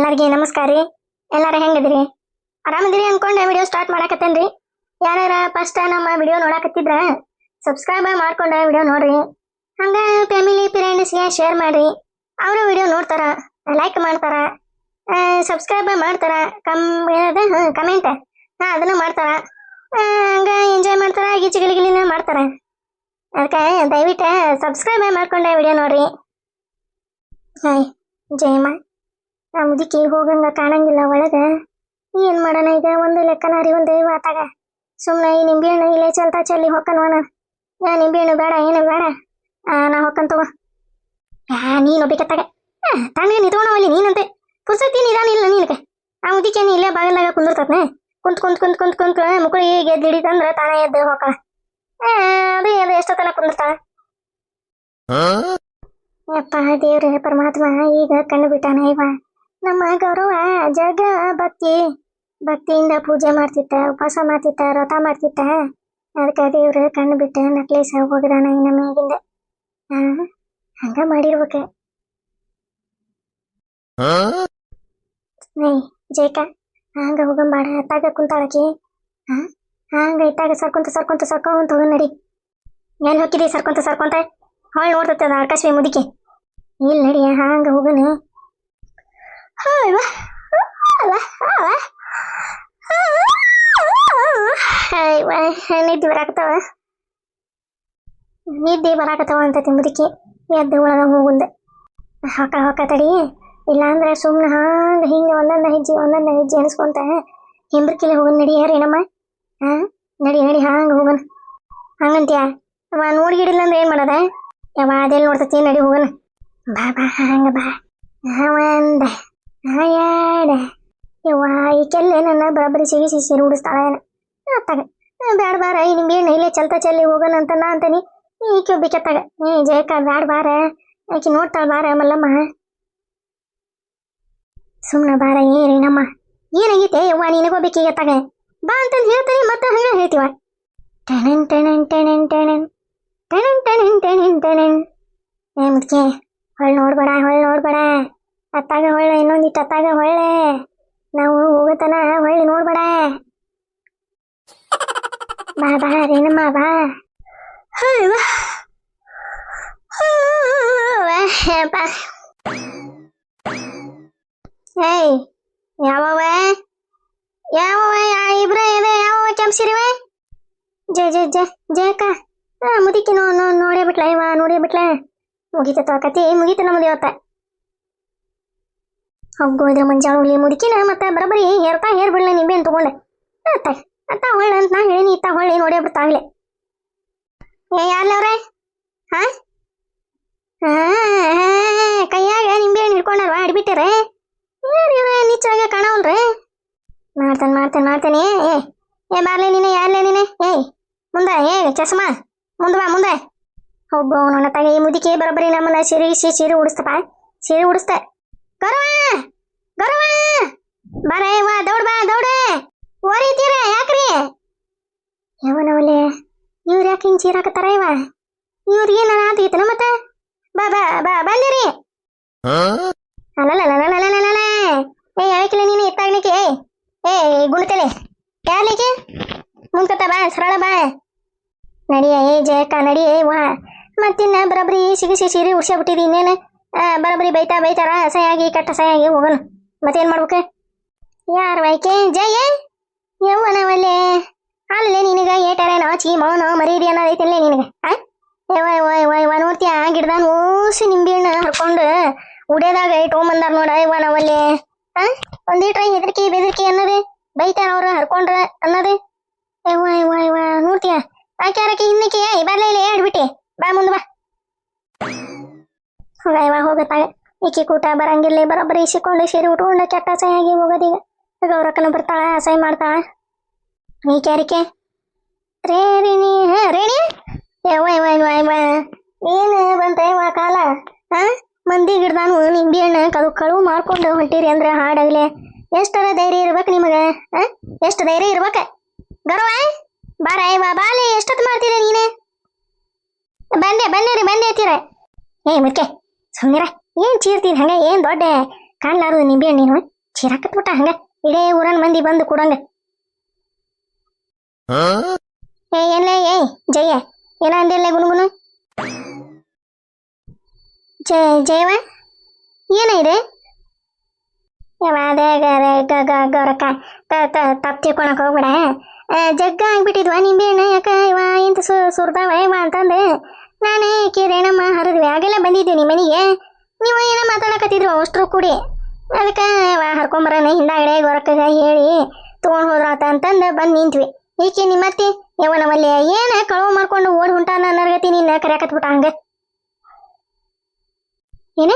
ಎಲ್ಲರಿಗೆ ನಮಸ್ಕಾರ ರೀ. ಎಲ್ಲಾರು ಹೆಂಗದಿರಿ? ಆರಾಮದಿರಿ ಅನ್ಕೊಂಡೆ ವಿಡಿಯೋ ಸ್ಟಾರ್ಟ್ ಮಾಡಾಕತ್ತೇನ್ರಿ. ಯಾರ್ಯಾರ ಫಸ್ಟ್ ನಮ್ಮ ವಿಡಿಯೋ ನೋಡಾಕತ್ತಿದ್ರ ಸಬ್ಸ್ಕ್ರೈಬ್ ಮಾಡ್ಕೊಂಡ ವಿಡಿಯೋ ನೋಡ್ರಿ. ಹಂಗ ಫ್ಯಾಮಿಲಿ ಫ್ರೆಂಡ್ಸ್ಗೆ ಶೇರ್ ಮಾಡ್ರಿ. ಅವರು ವಿಡಿಯೋ ನೋಡ್ತಾರ, ಲೈಕ್ ಮಾಡ್ತಾರ, ಸಬ್ಸ್ಕ್ರೈಬ್ ಮಾಡ್ತಾರ, ಕಮೆಂಟ್ ಅದನ್ನು ಮಾಡ್ತಾರ. ಹಂಗ ಎಂಜಾಯ್ ಮಾಡ್ತಾರ, ಗಿಲಿಗಿಲಿನ ಮಾಡ್ತಾರ. ಅದಕ್ಕೆ ದಯವಿಟ್ಟು ಸಬ್ಸ್ಕ್ರೈಬ್ ಮಾಡ್ಕೊಂಡೆ ವಿಡಿಯೋ ನೋಡ್ರಿ. ಹಾಯ್ ಜಯಮ್ಮ, ಆ ಮುದುಕಿ ಹೋಗಂಗ ಕಾಣಂಗಿಲ್ಲ ಒಳಗ. ಏನ್ ಮಾಡೋಣ ಈಗ? ಒಂದು ಲೆಕ್ಕನಾರಿ ಒಂದು ಆತಾಗ ಸುಮ್ಮನೆ ಈ ನಿಂಬೆಹಣ್ಣು ಇಲ್ಲೇ ಚಲ್ತಾ ಚಲ್ಲಿ ಹೊಕ್ಕನ್ವನ. ನಿಂಬೆಹಣ್ಣು ಬೇಡ, ಏನು ಬೇಡ, ನಾ ಹೊಕ್ಕನ್ ತಗೋ. ನೀನು ಒಬ್ಬಿಕತ್ತಾಗ ತಣ್ಣಗೆ ನಿಂತ್ಕೊಂಡವಲ್ಲಿ ನೀನಂತೆ ಪುರ್ಸತಿ ನಿಧಾನ ಇಲ್ಲ ನಿನಗೆ. ಆ ಮುದುಕೇನು ಇಲ್ಲೇ ಬಾಗಿಲಾಗ ಕುಂದಿರ್ತತ್ನೆ. ಕುಂತ್ ಕುಂತ್ ಕುಂತ್ ಕುಂತ್ ಕುಂತ್ ಮುಕುಳಿ ಗೆದ್ದು ಹಿಡಿತಂದ್ರೆ ತಾನೇ ಎದ್ದು ಹೊಕ್ಕ. ಅದು ಎಷ್ಟೊತ್ತನ ಕುಂದಿರ್ತಾಳ. ಯಪ್ಪ ದೇವ್ರೆ ಪರಮಾತ್ಮ ಈಗ ಕಂಡು ಬಿಟ್ಟಾನ. ಇವ ನಮ್ಮ ಗೌರವ ಜಗ ಭಕ್ತಿಯಿಂದ ಪೂಜೆ ಮಾಡ್ತಿತ್ತ, ಉಪವಾಸ ಮಾಡ್ತಿತ್ತ, ವ್ರತ ಮಾಡ್ತಿತ್ತ. ಅದಕ್ಕೆ ದೇವ್ರ ಕಣ್ಣು ಬಿಟ್ಟ ನಕ್ಲೇಸ್ ಹೋಗಿದಾನ ಇನ್ನ ಮ್ಯಾಗಿಂದ. ಹಂಗ ಮಾಡಿರ್ಬೇಕ. ಜೇಕ ಹಂಗ ಹೋಗಂಬಾಡ. ಅತ್ತಾಗ ಕುಂತಾಳಕಿ. ಹಂಗ ಇತ್ತಾಗ ಸರ್ಕೊಂತ ಸರ್ಕೊಂತ ಸರ್ಕೊಂತ ಹೋಗ ನಡಿ. ಎಲ್ಲಿ ಹೋಗಿದಿ ಸರ್ಕೊಂತ ಸರ್ಕೊಂತ? ಹೊಳ್ ನೋಡ್ತದ ಆಕಾಶವಿ ಮುದುಕಿ. ಇಲ್ಲಿ ನಡಿ, ಹಂಗ ಹೋಗನೆ. ನಿದ್ದೆ ಬರಾಕತ್ತವ ಅಂತತಿ ಮುದುಕಿ. ಎದ್ದು ಒಳಗ ಹೋಗುಂದೆ ಹೊಕ್ಕ ತಡಿ. ಇಲ್ಲಾಂದ್ರೆ ಸುಮ್ನೆ ಹಂಗ ಹಿಂಗ ಒಂದೊಂದ ಹೆಜ್ಜೆ ಅನ್ಸ್ಕೊಂತ ಹಿಂಬ್ರಕಿಲೆ ಹೋಗನ್. ನಡಿ ಯಾರೇನಮ್ಮ. ನಡಿ ನಡಿ ಹಂಗ ಹೋಗನ್. ಹಂಗಂತ್ಯಾ? ನೋಡ್ಗಿಡಿಲ್ಲ ಅಂದ್ರೆ ಏನ್ ಮಾಡದ? ಯಾವ ಅದೆಲ್ಲಿ ನೋಡ್ತತಿ? ನಡಿ ಹೋಗನ್. ಬಾ ಬಾ ಹಂಗ ಬಾ. ಒಂದ ಎರಡ. ಯವ್ವ ಈಕೆಲ್ಲೇ ನನ್ನ ಬರಬರಿ ಸಿಗಿ ಸೀರೆ ಉಡಿಸ್ತಾಳ ಏನ ಅತ್ತಾಗ. ಬ್ಯಾಡ ಬಾರ, ಈ ನಿಂಬೆಹಣ್ಣು ಇಲ್ಲೇ ಚಲ್ತಾ ಚಲ್ಲಿ ಹೋಗನ್ ಅಂತ ನಾ ಅಂತಾನಿ. ಈಕೆ ಒಬ್ಬಿಕತ್ತಾಗ ಜಯಕ ಬ್ಯಾಡ ಬಾರ, ಆಕಿ ನೋಡ್ತಾಳ ಬಾರ ಮಲ್ಲಮ್ಮ. ಸುಮ್ನ ಬಾರ. ಏನೇನಮ್ಮ ಏನಾಗೈತೆ ಯವ್ವ ನಿನಗೊಬ್ಬಿಕಿಗತ್ತಾಗ? ಬಾ ಅಂತಂದು ಹೇಳ್ತಾನೆ ಮತ್ತೆ ಹಂಗ ಹೇಳ್ತೀವ. ಟೆಣನ್ ಟೆಣನ್ ಟೆಣನ್ ಟೆಣನ್ ಟೆಣನ್ ಟೆಣನ್ ಟೆಣನ್ ಟೆಣನ್. ಮುದ್ಕೆ ಹೊಳ್ ನೋಡ್ಬೇಡ, ಹೊಳ್ ನೋಡ್ಬೇಡ. ಅತ್ತಾಗ ಹೊಳ್ಳೆ, ಇನ್ನೊಂದಿಟ್ಟು ಅತ್ತಾಗ ಹೊಳ್ಳೆ. ನಾವು ಹೋಗತನ ಹೊಳ್ಳಿ ನೋಡ್ಬೇಡ. ಬಾ ಬಾ ರೇಣಮ್ಮ ಬಾ. ಏಯ್ ಯಾವವ ಯಾವವ ಇಬ್ರ ಇದೆ? ಯಾವ ಕೆಂಪ್ಸಿರಿವೆ? ಜಯಕ ಮುದುಕಿ ನೋಡೇ ಬಿಟ್ಲ. ಇವ ನೋಡೇ ಬಿಟ್ಲ. ಮುಗೀತ ಕತಿ, ಮುಗೀತ ನಮ್ದು ಇವತ್ತ. ಹೋಗೋದ್ರೆ ಮುಂಜಾನೆ ಮುದುಕಿನ ಮತ್ತೆ ಬರಬರಿ ಹೇರ್ ಬಿಡ್ಲ ನಿಂಬೆಹಣ್ಣು ತಗೊಂಡೆ. ಅತ್ತ ಹೊಳ್ಳ ಅಂತ ನಾ ಹೇಳಿನಿ. ಇತ್ತ ಹೊಳ್ಳಿ ನೋಡೇ ಬಿಡ್ತಾಗ್ಲೆ. ಯಾರ್ಲವ್ರೆ? ಕೈಯಾಗ ನಿಂಬೆಹಣ್ಣು ಹಿಡ್ಕೊಂಡಲ್ವ ಅಡ್ಬಿಟ್ಟಿರೆ? ನಿಚ್ಚಾಗ ಕಾಣವಲ್ರಿ. ಮಾಡ್ತೇನೆ. ಬಾರ್ಲೆ ನೀನೆ, ಯಾರ್ಲೆ ನೀನೆ? ಮುಂದೆ ಚಸ್ಮಾ ಮುಂದೆ ಬಾ ಮುಂದೆ. ಒಬ್ಬ ನನ್ನ ತಗ ಈ ಮುದುಕಿ ಬರೋಬ್ಬರಿ ನಮ್ಮನ್ನ ಸೀರೆ ಉಡಿಸ್ತಪ್ಪ. ಸೀರೆ ಉಡಿಸ್ತೆ. ಗೌರವ ಬಾರ ವಾ, ದೌಡ್ ಬಾ ದೌಡೆ. ಓರಿತೀರ ಯಾಕ್ರಿ? ಯವನವಲೆ ಇವ್ರು ಯಾಕೆ ಹಿಂಗೆ ಚೀರಾಕತ್ತಾರ? ಇವ ಇವ್ರಿಗೆ ಏನಾರ ಆತೈತನ ಮತ್ತೆ? ಬಾ ಬಾ ಬಾ ಬಂದಿರಿ. ಅಲ್ಲಲ್ಲ ಯಾಕಿಲ್ಲ ನೀನು ಇತ್ತಾಗ್ಲಿಕ್ಕೆ? ಗುಣತಲೆ ಯಾರ್ಲಿಕ್ಕೆ? ಮುಂದ್ಕತ್ತ ಬಾ, ಸರಳ ಬಾ. ನಡಿಯ ಜಯಕ್ಕ ನಡಿಯೇ. ವಾ ಮತ್ತಿನ್ನ ಬರಬರಿ ಸಿಗಿ ಸೀರೆ ಉಡ್ಸ್ಯಾಬಿಟ್ಟಿದಿ. ಇನ್ನೇನು ಬರಬರಿ ಬೈತಾರ ಸಯಾಗಿ ಕಟ್ಟ ಸಯಾಗಿ ಹೋಗನು. ಮತ್ತೇನ್ ಮಾಡ್ಬೇಕು? ಯಾರ ವೈಕೆ ಜಯ ಯವ್ವನವಲ್ಲೇ ಅಲ್ಲೇ ನಿನಗ ಏಟಾರ ನಾಚಿ ಮೌನ ಮರೀದಿ ಅನ್ನೋದೈತಿಲ್ಲೇ ನಿನಗೆ. ನೋಡ್ತೀಯ ಗಿಡದಾನ ಓಸಿ ನಿಂಬೆಹಣ್ಣು ಹರ್ಕೊಂಡು ಉಡ್ಯದಾಗ ಇಟ್ಕೊಂಬಂದಾರ ನೋಡ. ಇವನವಲ್ಲೇ ಒಂದೀಟ್ರ ಹೆದರಿಕೆ ಬೆದರಿಕೆ ಅನ್ನೋದು ಬೈತಾರ ಅವ್ರು ಹರ್ಕೊಂಡ್ರ ಅನ್ನೋದು. ನೋಡ್ತೀಯ ಆಕೆ ಹಿಂದಕ್ಕೆ ಬರ್ಲೇ ಇಲ್ಲ ಹೇಳ್ಬಿಟ್ಟಿ. ಬಾ ಮುಂದೆ ಬಾ. ಹೋಗತ್ತಾಗ ಈಕಿ ಕೂಟ ಬರಂಗಿಲ್ಲ. ಬರೋಬ್ಬರಿ ಸಿಕ್ಕೊಂಡು ಸೀರೆ ಉಟ್ಕೊಂಡ ಕೆಟ್ಟ ಸಹಿಯಾಗಿ ಹೋಗೋದೀಗ. ಗೌರಕ್ಕನ ಬರ್ತಾಳ, ಸಹಿ ಮಾಡ್ತಾಳ. ಈಕೆ ರೇಣಿ ಏನು ಬಂತ ಕಾಲ? ಮಂದಿ ಗಿಡದಾನು ನಿಂಬೆಹಣ್ಣು ಕಳುವು ಮಾಡ್ಕೊಂಡು ಹೊಂಟಿರಿ ಅಂದ್ರೆ ಹಾಡಾಗ್ಲೆ ಎಷ್ಟರ ಧೈರ್ಯ ಇರ್ಬೇಕು ನಿಮಗೆ? ಎಷ್ಟು ಧೈರ್ಯ ಇರ್ಬೇಕ? ಗೌರವ ಬಾರ ಬಾಲಿ. ಎಷ್ಟೊತ್ತು ಮಾಡ್ತೀರ ನೀನೆ? ಬಂದೆ ಅಂತೀರ. ಮುದ್ಕೆ ಸುಮ್ನಿರ. ಏನ್ ಚೀರ್ತೀನಿ ಹಂಗ? ಏನ್ ದೊಡ್ಡ ಕಾಣ್ಲಾರು ನಿಂಬೆಹಣ್ಣು ನೀನು? ಚಿರಾಕತ್ಬಿಟ್ಟ ಹಂಗ ಇಡೇ ಊರನ್ ಮಂದಿ ಬಂದು ಕೊಡಂಗ. ಏನ್ಲೇ ಜಯ ಏನ ಅಂದಿಲ್ಲ ಗುನುಗುನು. ಜಯವ ಏನ ಇದೆ ಅದೇ ಗೌರಕ್ಕ ತಪ್ಪು ತಿಳ್ಕೊಳಕ್ ಹೋಗ್ಬೇಡ. ಜಗ್ಗ ಆಗ್ಬಿಟ್ಟಿದ್ವ ನಿಂಬೆ ಹಣ್ಣು ಯಾಕ ಇವ ಇಂತ ಸುರ್ದಾವ ಇವ ಅಂತಂದು ನಾನು ರೇಣಮ್ಮ ಹರಿದ್ವಿ ಆಗೆಲ್ಲ ಬಂದಿದ್ದೀನಿ ಮನೆಗೆ. ನೀವು ಏನೋ ಮಾತಾಡಕತ್ತಿದ್ರು ಅಷ್ಟ್ರು ಕೂಡಿ. ಅದಕ್ಕೆ ಹರ್ಕೊಂಬರನ ಹಿಂದಾಗಡೆ ಗೊರಕ್ಕಗ ಹೇಳಿ ತೊಗೊಂಡು ಹೋದ್ರಾತ ಅಂತಂದು ಬಂದು ನಿಂತ್ವಿ. ಈಕೆ ನಿಮ್ಮತ್ತಿ ಯವ ನಮ್ಮಲ್ಲಿ ಏನ ಕಳುವು ಮಾಡ್ಕೊಂಡು ಓಡಿ ಹೊಂಟಾನ ಅನ್ನರ್ಗತಿ ನಿನ್ನ ಕರ್ಯಾಕತ್ಬಿಟ್ಟ ಹಂಗ. ಏನ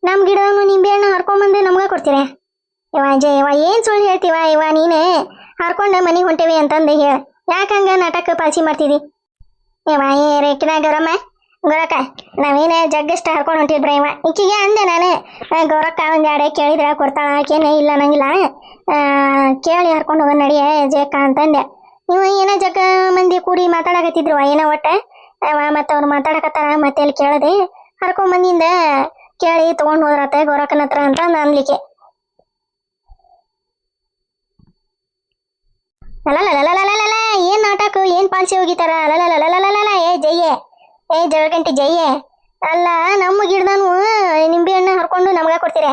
ನಮ್ಮ ಗಿಡವನ್ನು ನಿಂಬೆ ಹಣ್ಣು ಹರ್ಕೊಂಬಂದು ನಮ್ಗೆ ಕೊಡ್ತೀರ? ಇವ ಜಯವ ಏನು ಸುಳ್ಳು ಹೇಳ್ತೀವ ಇವ ನೀನು ಹರ್ಕೊಂಡು ಮನೆಗೆ ಹೊಂಟೇವಿ ಅಂತಂದು ಹೇಳ. ಯಾಕಂಗ ನಾಟಕ ಪಾಲ್ಸಿ ಮಾಡ್ತಿದಿ? ಇವ ರೇಕಿನ ಗೌರಮ್ಮ ಗೊರಕ್ಕ ನಾವೇನ ಜಗ್ಗಷ್ಟ ಹರ್ಕೊಂಡು ಹೊಂಟಿದ್ರಿ ಇವ ಈಕಿಗೆ ಅಂದೆ ನಾನು ಗೌರಕ್ಕ ಒಂದು ಎರಡೇ ಕೇಳಿದ್ರೆ ಕೊಡ್ತಾಳ ಆಕೇನೆ ಇಲ್ಲ ನಂಗಿಲ್ಲ ಕೇಳಿ ಹರ್ಕೊಂಡು ಹೋಗೋಣ ನಡಿಯ ಜಕ್ಕ ಅಂತಂದೆ. ನೀವು ಏನೋ ಜಗ್ಗ ಮಂದಿ ಕೂಡಿ ಮಾತಾಡಕತ್ತಿದ್ರು ಏನೋ ಒಟ್ಟ ಮತ್ತೆ ಅವ್ರು ಮಾತಾಡಕತ್ತಾರ ಮತ್ತೆ ಅಲ್ಲಿ ಕೇಳದೆ ಹರ್ಕೊಂಬಂದಿಂದ ಕೇಳಿ ತೊಗೊಂಡು ಹೋದ್ರತ್ತ ಗೌರಕ್ಕನ ಹತ್ರ ಅಂತ ಅನ್ಲಿಕ್ಕೆ. ಅಲ್ಲಲ್ಲ ಏನ್ ನಾಟಕ ಏನ್ ಪಾಲ್ಸಿ ಹೋಗಿತಾರ? ಅಲ್ಲಲ್ಲ ಏ ಜಗಳಗಂಟಿ ಜಯ್ಯ ಅಲ್ಲ ನಮ್ಮ ಗಿಡದನು ನಿಂಬೆ ಹಣ್ಣು ಹರ್ಕೊಂಡು ನಮ್ಗ ಕೊಡ್ತೀರ?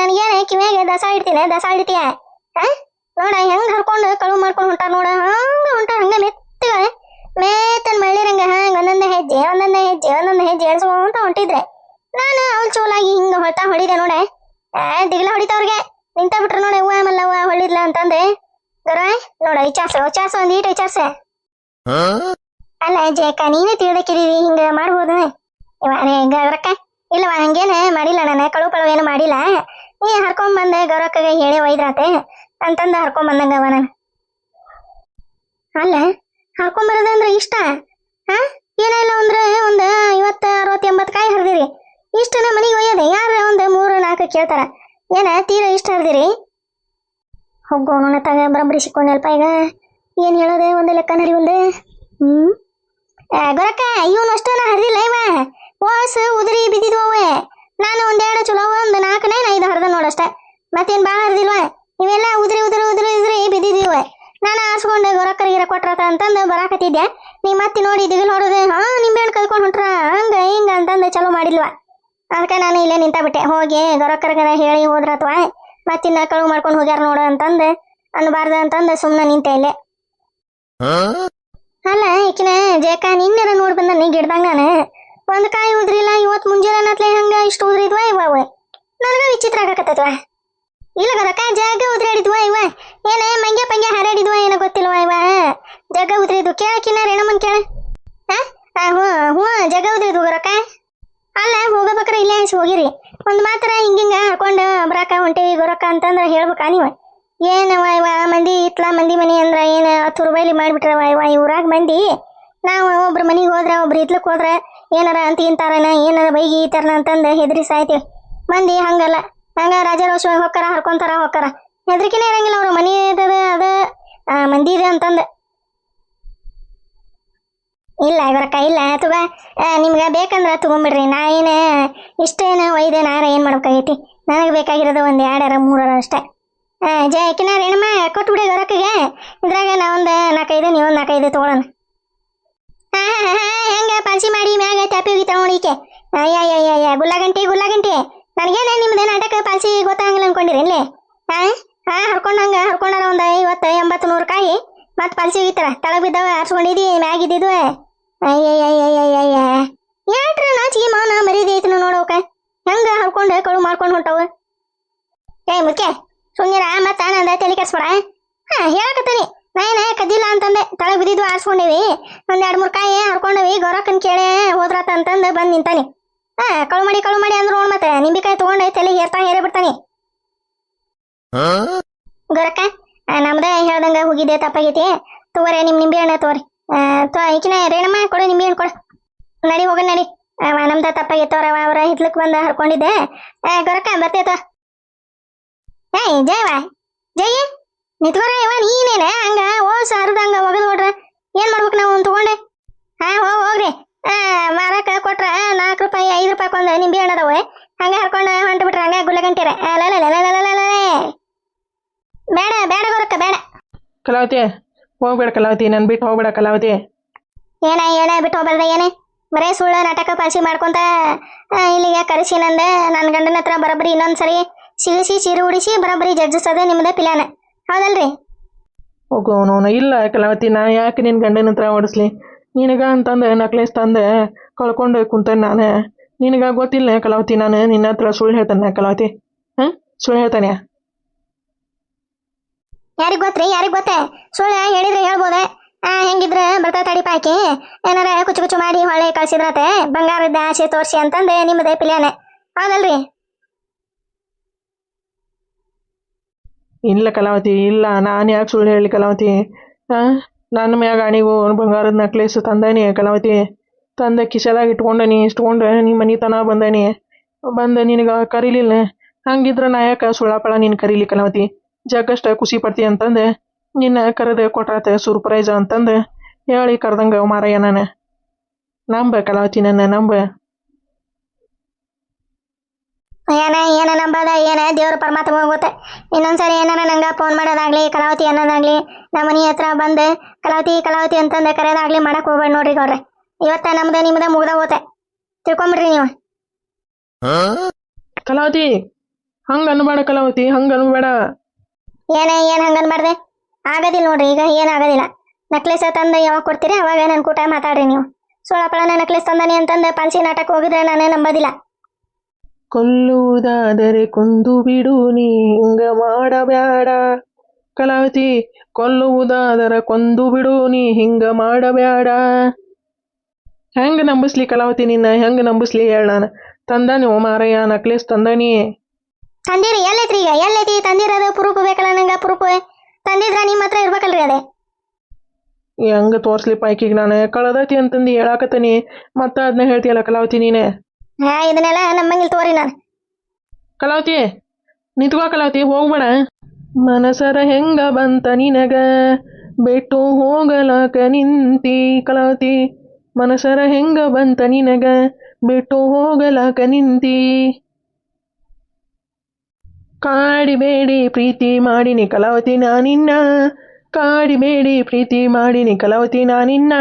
ನನಗೇನ ಕಿವ್ಯಾಗ ದಸ ಇಡ್ತೀಯ ನೋಡ ಹೆಂಗ್ ಹರ್ಕೊಂಡು ಕಳುವು ಮಾಡ್ಕೊಂಡು ಹೊಂಟಾರ ನೋಡ ಹಂಗ ಮೇತನ್ ಮಳ್ಳಿರಂಗ ಹಂಗ ಒಂದೊಂದ ಹೆಜ್ಜೆ ಎಳ್ಸ್ಕೊಂತ ಹೊಂಟಿದ್ರೆ ನಾನು ಅವ್ಳು ಚೋಲಾಗಿ ಹಿಂಗ ಹೊಡಿದೆ ನೋಡ ದಿಗ್ಲ ಹೊಡಿತವ್ರಿಗೆ ನಿಂತ ಬಿಟ್ರು ನೋಡ ಹೂವ ಮಲ್ಲವ್ವ ಹೊಳಿದ್ಲ ಅಂತಂದೆ. ಗರ ನೋಡ ವಿಚಾರ್ಸ ಒಂದ್ ಈಟ ವಿಚಾರ್ಸ. ಅಲ್ಲ ಜಯಕ್ಕ ನೀನೇ ತಿಳ್ದಕ್ಕಿದೀವಿ ಹಿಂಗ ಮಾಡ್ಬೋದು ಗೌರಕ್ಕ? ಇಲ್ಲವ ಹಂಗೇನ ಮಾಡಿಲ್ಲ ನಾನು ಕಳುವು ಏನು ಮಾಡಿಲ್ಲ. ನೀ ಹರ್ಕೊಂಬಂದೆ ಗೌರಕ್ಕಗೆ ಹೇಳಿ ಒಯ್ದ್ರಾತೆ ಅಂತಂದ ಹರ್ಕೊಂಬಂದಂಗವ ನಾನು. ಅಲ್ಲ ಹರ್ಕೊಂಬರೋದಂದ್ರೆ ಇಷ್ಟ ಏನಿಲ್ಲ ಅಂದ್ರೆ ಒಂದು 50, 60, 80 ಕಾಯಿ ಹರಿದಿರಿ ಇಷ್ಟನ ಮನೆಗೆ ಒಯ್ಯದೆ ಯಾರ ಒಂದು 3, 4 ಕೇಳ್ತಾರ ಏನ ತೀರಾ ಇಷ್ಟ ಹರಿದಿರಿ? ಹೋಗೋಣ ತಗ ಬರಂಬರಿ ಸಿಕ್ಕೊಂಡಲ್ಪ ಈಗ ಏನ್ ಹೇಳೋದೆ ಒಂದು ಲೆಕ್ಕ ನಡಿವಲ್ದೆ. ಗೊರಕ್ಕ ಇವನು ಅಷ್ಟನ ಹರಿದಿಲ್ಲ ಇವ ಓಸ್ ಉದುರಿ ಬಿದ್ದಿದ್ವೇ. ನಾನು ಒಂದೆರಡು ಚಲೋ ಒಂದು 4, 5 ಹರಿದ ನೋಡಷ್ಟ ಮತ್ತೇನ್ ಬಾಳ ಹರಿದಿಲ್ವ? ಇವೆಲ್ಲ ಉದುರಿ ಬಿದ್ದಿದ್ವಿ. ನಾನು ಆರ್ಸ್ಕೊಂಡು ಗೊರಕ್ಕರಿಗಿರ ಕೊಟ್ರತ ಅಂತಂದು ಬರಾಕತ್ತಿದ್ದೆ. ನೀ ಮತ್ತೆ ನೋಡಿ ದಿಗಿಲ್ ಹೊಡೋದೆ ನಿಂಬೆ ಹಣ್ಣು ಕಲ್ಕೊಂಡು ಹೊಂಟ್ರ ಹಂಗ ಹಿಂಗ ಅಂತಂದು ಚಲೋ ಮಾಡಿಲ್ವ. ಅದಕ್ಕೆ ನಾನು ಇಲ್ಲೇ ನಿಂತ ಬಿಟ್ಟೆ. ಹೋಗಿ ಗೊರಕ್ಕರಿಗರ ಹೇಳಿ ಹೋದ್ರತ್ವ ಮತ್ತಿನ್ನ ಕಳುವು ಮಾಡ್ಕೊಂಡು ಹೋಗ್ಯಾರ ನೋಡು ಅಂತಂದು ಅನ್ಬಾರ್ದು ಅಂತಂದು ಸುಮ್ಮನೆ ನಿಂತೆ ಇಲ್ಲೇ. ಅಲ್ಲ ಈಕಿನ ಜೇಕ ನಿನ್ನೆರ ನೋಡಿ ಬಂದ ನೀ ಗಿಡ್ದಂಗ ನಾನು ಒಂದು ಕಾಯಿ ಉದ್ರಿಲ್ಲ. ಇವತ್ತು ಮುಂಜಾನೆ ಹಂಗ ಇಷ್ಟು ಉದ್ರಿದ್ವ ಇವ ನನಗ ವಿಚಿತ್ರ ಆಗಕತ್ತತ್ವ. ಇಲ್ಲ ಗೊರಕ್ಕ ಜಗ್ಗ ಉದ್ರಾಡಿದ್ವ ಇವ ಏನ ಮಂಗ್ಯ ಹರಡಿದ್ವ ಏನೋ ಗೊತ್ತಿಲ್ವ ಇವ ಜಗ್ಗ ಉದ್ರಿದ್ವು. ಕೇಳಕಿನ್ನ ರೇಣಮ್ಮನ್ ಕೇಳ. ಹ್ಞೂ ಜಗ್ಗ ಉದ್ರಿದ್ವು ಗೊರಕ್ಕ. ಅಲ್ಲ ಹೋಗಬೇಕ್ರ ಇಲ್ಲೇ ಹಂಚಿ ಹೋಗಿರಿ ಒಂದು ಮಾತ್ರ ಹಿಂಗ ಹಾಕೊಂಡು ಬರಾಕ ಹೊಂಟೇವಿ ಗೊರಕ್ಕ ಅಂತಂದ್ರೆ ಹೇಳ್ಬೇಕಾ ನೀವು? ಏನವ ಇವ ಮಂದಿ ಇತ್ಲ ಮಂದಿ ಮನಿ ಅಂದ್ರ ಏನು 10 ರೂಪಾಯಿಲಿ ಮಾಡಿಬಿಟ್ರವ ಇವ ಇವ್ರಾಗ ಮಂದಿ. ನಾವು ಒಬ್ರ ಮನಿಗೆ ಹೋದ್ರೆ ಒಬ್ರು ಇತ್ಲಕ್ಕೆ ಹೋದ್ರೆ ಏನಾರ ಅಂತಾರನ ಏನಾರ ಬೈಗಿ ಈತಾರನ ಅಂತಂದು ಹೆದರಿ ಸಾಯ್ತೀವಿ. ಮಂದಿ ಹಂಗಲ್ಲ ಹಂಗ ರಾಜರೋಷವಾಗಿ ಹೋಗ್ತಾರ ಹೆದರಿಕೆನೇ ಇರಂಗಿಲ್ಲ ಅವ್ರು ಮನಿ ಅದ ಮಂದಿ ಇದೆ ಅಂತಂದು. ಇಲ್ಲ ಗೊರಕ್ಕ ಇಲ್ಲ ತುಗ ನಿಮ್ಗೆ ಬೇಕಂದ್ರೆ ತಗೊಂಬಿಡ್ರಿ. ನಾ ಏನು ಇಷ್ಟೇನು ಒಯ್ದೆ ನಾರ ಏನು ಮಾಡ್ಬೇಕಾಗೈತಿ? ನನಗೆ ಬೇಕಾಗಿರೋದು ಒಂದು 2, 3 ಅಷ್ಟೇ. ಜಯಕಿನ ರೇಣಮ್ಮ ಕೊಟ್ಬಿಡಿ ಗೊರಕ್ಕಗೆ. ಇದ್ರಾಗ ನಾ ಒಂದು 4-5 ನೀವೊಂದು 4-5 ತೊಗೊಳೋಣ. ಹೆಂಗ ಪಾಲ್ಸಿ ಮಾಡಿ ಮ್ಯಾಗ ತ್ಯಾಪಿ ಹೋಗಿತಾವ ನೋಡಿ ಈಕೆ. ಗುಲ್ಲಾಗಂಟಿ ನನಗೇನೆ ನಿಮ್ದು ನಾಟಕ ಪಾಲ್ಸಿ ಗೊತ್ತಾಗಂಗಿಲ್ಲ ಅನ್ಕೊಂಡಿರಿ ಇಲ್ಲಿ. ಹರ್ಕೊಂಡಾರ ಒಂದು 50, 80, 100 ಕಾಯಿ ಮತ್ತೆ ಪಾಲ್ಸಿ ಹೋಗಿತಾರ. ತಳಗ ಬಿದ್ದಾವ ಹರ್ಸ್ಕೊಂಡಿದ್ದಿ ಮ್ಯಾಗಿದ್ದಿದ್ವ. ಏಟ್ರ ನಾಚಿಗೆ ಮಾನ ಮರ್ಯಾದೆ ಐತಿನ ನೋಡೋಕ ಹೆಂಗ ಹರ್ಕೊಂಡು ಕಳು ಮಾಡ್ಕೊಂಡು ಹೊಂಟವು. ಮುಖ್ಯ ಸುಮ್ಮನಿರ ಮತ್ತ ನಂದ ತಲೆ ಕೆಡ್ಸ್ಬೇಡ. ಹೇಳಕತ್ತೀನಿ ನಾಯನ ಕದ್ದಿಲ್ಲ ಅಂತಂದೆ. ತಳಗ ಬಿದ್ದಿದ್ವು ಆರ್ಸ್ಕೊಂಡೇವಿ ಒಂದ್ 2-3 ಕಾಯಿ ಹರ್ಕೊಂಡವಿ. ಗೌರಕ್ಕನ್ ಕೇಳಿ ಹೋದ್ರಾತ ಅಂತಂದು ಬಂದ್ ನಿಂತಾನಿ. ಕಳು ಮಾಡಿ ಅಂದ್ರು ನೋಡ್ ಮತ್ತೆ ನಿಂಬಿಕಾಯಿ ತಗೊಂಡು ತಲೆ ಹೇರೇ ಬಿಡ್ತಾನಿ. ಗೌರಕ್ಕ ನಮ್ದ ಹೇಳ್ದಂಗ ಹೋಗಿದ್ದೆ ತಪ್ಪಾಗೈತಿ. ತಗೋರಿ ನಿಮ್ ನಿಂಬೆ ಹಣ್ಣು ತಗೋರಿ. ಈಕಿನ ರೇಣಮ್ಮ ಕೊಡು ನಿಂಬೆ ಹಣ್ಣು ಕೊಡು. ನಡಿ ಹೋಗೋಣ ನಡಿ. ನಮ್ದ ತಪ್ಪಾಗೈತವ್ರ ಅವ್ರ ಹಿತ್ಲಕ್ ಬಂದ ಹರ್ಕೊಂಡಿದ್ದೆ. ಗೌರಕ್ಕ ಬರ್ತೇತ. ಜಯ ನಿತ್ಕೋರ ಇವ ನೀನೇನ ಹಂಗ ಓಸ್ ಹರಿದಂಗ ಒಗದ್ ಹೊಡ್ರ ಏನ್ ಮಾಡ್ಬೇಕು ನಾವು ತಗೊಂಡೆ? ಹೋಗ್ರಿ ಮಾರಕ ಕೊಟ್ರ 4 ರೂಪಾಯಿ 5 ರೂಪಾಯಿ ಒಂದು ನಿಂಬೆ ಹಣ್ಣು ಅದಾವೆ. ಹಂಗೆ ಹರ್ಕೊಂಡು ಹೊಂಟು ಬಿಟ್ರೆ ಹಂಗೆ ಗುಲ್ಲಗಂಟಿರ ಬೇಡ ಬೇಡ ಬರಕ್ಕ ಬೇಡ. ಕಲಾವತಿ ಹೋಗ್ಬೇಡ ಕಲಾವತಿ, ನನ್ ಬಿಟ್ಟು ಹೋಗ್ಬೇಡ ಕಲಾವತಿ. ಏನ ಬಿಟ್ಟು ಹೋಗ್ಬಾರ್ದ ಏನೇ ಬರೇ ಸುಳ್ಳು ನಾಟಕ ಪಾಸಿ ಮಾಡ್ಕೊಂತ ಇಲ್ಲಿಗೆ ಕರೆಸಿ ನಂದೆ ನನ್ನ ಗಂಡನ ಹತ್ರ ಬರೋಬ್ಬರಿ ಇನ್ನೊಂದ್ಸರಿ ಸಿಳಿಸಿ ಸೀರೆ ಉಡಿಸಿ ಬರೋಬ್ಬರಿ ಜಡ್ಜಿಸೋದೆ ನಿಮ್ಮದೇ ಪ್ಲಾನ್ ಹೌದಲ್ರಿ? ಹೋಗು ಅವನು ಇಲ್ಲ ಕಲಾವತಿ, ನಾ ಯಾಕೆ ನಿನ್ನ ಗಂಡನ ಹತ್ರ ಓಡಿಸ್ಲಿ? ನಿನಗ ಅಂತಂದೆ ನಕ್ಲೇಸ್ ತಂದೆ ಕಳ್ಕೊಂಡು ಕುಂತೇನೆ ನಾನು. ನಿನಗ ಗೊತ್ತಿಲ್ಲ ಕಲಾವತಿ, ನಾನು ನಿನ್ನ ಹತ್ರ ಸುಳ್ಳು ಹೇಳ್ತಾನೆ ಕಲಾವತಿ? ಹಾಂ, ಸುಳ್ಳು ಹೇಳ್ತಾನೆ? ಯಾರಿಗೆ ಗೊತ್ತ್ರಿ, ಯಾರಿಗೆ ಗೊತ್ತೇ? ಸುಳ್ಳು ಹೇಳಿದ್ರೆ ಹೇಳ್ಬೋದೆ. ಹೆಂಗಿದ್ರೆ ಬರ್ತಾ ತಡಿಪ ಹಾಕಿ ಏನಾರ ಕುಚ್ಚು ಕುಚ್ಚು ಮಾಡಿ ಹೊಳೆ ಕಳ್ಸಿದ್ರತೆ ಬಂಗಾರದ ಆಸೆ ತೋರಿಸಿ ಅಂತಂದೆ ನಿಮ್ಮದೇ ಪ್ಲಾನ್ ಹೌದಲ್ರಿ? ಇಲ್ಲ ಕಲಾವತಿ ಇಲ್ಲ, ನಾನು ಯಾಕೆ ಸುಳ್ಳು ಹೇಳಿ ಕಲಾವತಿ? ನನ್ನ ಮ್ಯಾಗ ಅಣಿಗೂ ಬಂಗಾರದ ನಕ್ಲೇಸ್ ತಂದೇನಿ ಕಲಾವತಿ. ತಂದೆ ಕಿಸೆದಾಗ ಇಟ್ಕೊಂಡನಿ, ನಿಮ್ಮ ಮನೆ ತನ ಬಂದೇನಿ. ನಿನಗೆ ಕರೀಲಿಲ್ಲ. ಹಂಗಿದ್ರೆ ನಾ ಯಾಕೆ ಸುಳ್ಳಾಪಳ ನೀನು ಕರೀಲಿ ಕಲಾವತಿ? ಜಗ್ಗಷ್ಟ ಖುಷಿ ಪಡ್ತಿ ಅಂತಂದೆ ನಿನ್ನ ಕರೆದೆ ಕೊಟ್ರಾತೆ ಸರ್ಪ್ರೈಸ್ ಅಂತಂದು ಹೇಳಿ ಕರೆದಂಗೆ ಮಾರಯ್ಯ ನಾನು. ನಂಬ ಕಲಾವತಿ, ನನ್ನ ನಂಬ. ಏನ ನಂಬದ ಏನ ದೇವ್ರ ಪರಮಾತ್ಮ ಗೊತ್ತೆ. ಇನ್ನೊಂದ್ಸರಿ ಏನಾರ ನಂಗೆ ಫೋನ್ ಮಾಡೋದಾಗ್ಲಿ ಕಲಾವತಿ ಅನ್ನೋದಾಗ್ಲಿ ನಮ್ಮ ಮನೆ ಹತ್ರ ಬಂದು ಕಲಾವತಿ ಅಂತಂದೆ ಕರೆಯೋದಾಗ್ಲಿ ಮಾಡಕ್ ಹೋಗ್ಬೇಡ ನೋಡ್ರಿ ಗೌಡ್ರೆ. ಇವತ್ತ ನಮ್ದ ನಿಮ್ದ ಮುಗ್ದ ಹೋತೆ ತಿಳ್ಕೊಂಬಿಡ್ರಿ ನೀವು. ಕಲಾವತಿ ಹಂಗ ಅನ್ಬೇಡ ಕಲಾವತಿ, ಹಂಗ ಅನ್ಬೇಡ. ಏನ್ ಹಂಗ ಅನ್ಬಾರ್ದೆ? ಆಗೋದಿಲ್ಲ ನೋಡ್ರಿ, ಈಗ ಏನಾಗೋದಿಲ್ಲ. ನಕ್ಲೇಸ್ ತಂದು ಯಾವಾಗ ಕೊಡ್ತೀರಿ ಅವಾಗ ನನ್ನ ಕೂಟ ಮಾತಾಡ್ರಿ ನೀವು. ಸೋಳಪಳನ ನಕ್ಲೇಸ್ ತಂದಾನಿ ಅಂತಂದು ಪಾಲ್ಸಿ ನಾಟಕ ಹೋಗಿದ್ರೆ ನಾನೇ ನಂಬೋದಿಲ್ಲ. ಕೊಲ್ಲುವುದಾದರೆ ಕೊಂದು ಬಿಡು, ನೀ ಹಿಂಗ ಮಾಡಬ್ಯಾಡ ಕಲಾವತಿ. ಕೊಲ್ಲುವುದಾದರೆ ಕೊಂದು ಬಿಡು, ನೀ ಹಿಂಗ ಮಾಡಬ್ಯಾಡ. ಹೆಂಗ ನಂಬಿಸ್ಲಿ ಕಲಾವತಿ ನಿನ್ನ, ಹೆಂಗ ನಂಬಿಸ್ಲಿ ಹೇಳ? ನಾನು ತಂದಾನಿ ಮಾರಯ್ಯ ನಕ್ಲೇಸ್ ತಂದಾನಿ. ತಂದಿರಿ ಎಲ್ಲೈತ್ರಿ? ಈಗ ಎಲ್ಲೈತಿ ತಂದಿರೋದು? ಪ್ರೂಫ್ ಬೇಕಲ್ಲ ನಂಗೆ. ಪ್ರೂಫ್ ತಂದಿದ್ರ ನಿಮ್ಮ ಹತ್ರ ಇರ್ಬೇಕಲ್ರಿ ಅದೇ. ಹೆಂಗ ತೋರ್ಸ್ಲಿಪ್ಪ ಆಕಿಗೆ ನಾನು ಕಳೆದೈತಿ ಅಂತಂದು ಹೇಳಾಕತ್ತೀನಿ, ಮತ್ತೆ ಅದನ್ನ ಹೇಳ್ತೀಯಲ್ಲ ಕಲಾವತಿ ನೀನೆ. ಇದನ್ನೆಲ್ಲ ನಮ್ಮಂಗಿಲ್ ತೋರಿ ನಾನು. ಕಲಾವತಿ ನಿಂತ್ಕೋ ಕಲಾವತಿ, ಹೋಗ್ಬೇಡ. ಮನಸರ ಹೆಂಗ ಬಂತ ನಿನಗ ಬಿಟ್ಟು ಹೋಗಲಾಕ ನಿಂತಿ ಕಲಾವತಿ. ಮನಸರ ಹೆಂಗ ಬಂತ ನಿನಗ ಬಿಟ್ಟು ಹೋಗಲಾಕ ನಿಂತಿ. ಕಾಡಿಬೇಡಿ ಪ್ರೀತಿ ಮಾಡಿನಿ ಕಲಾವತಿ ನಾನಿನ್ನ, ಕಾಡಿಬೇಡಿ ಪ್ರೀತಿ ಮಾಡಿನಿ ಕಲಾವತಿ ನಾನಿನ್ನ.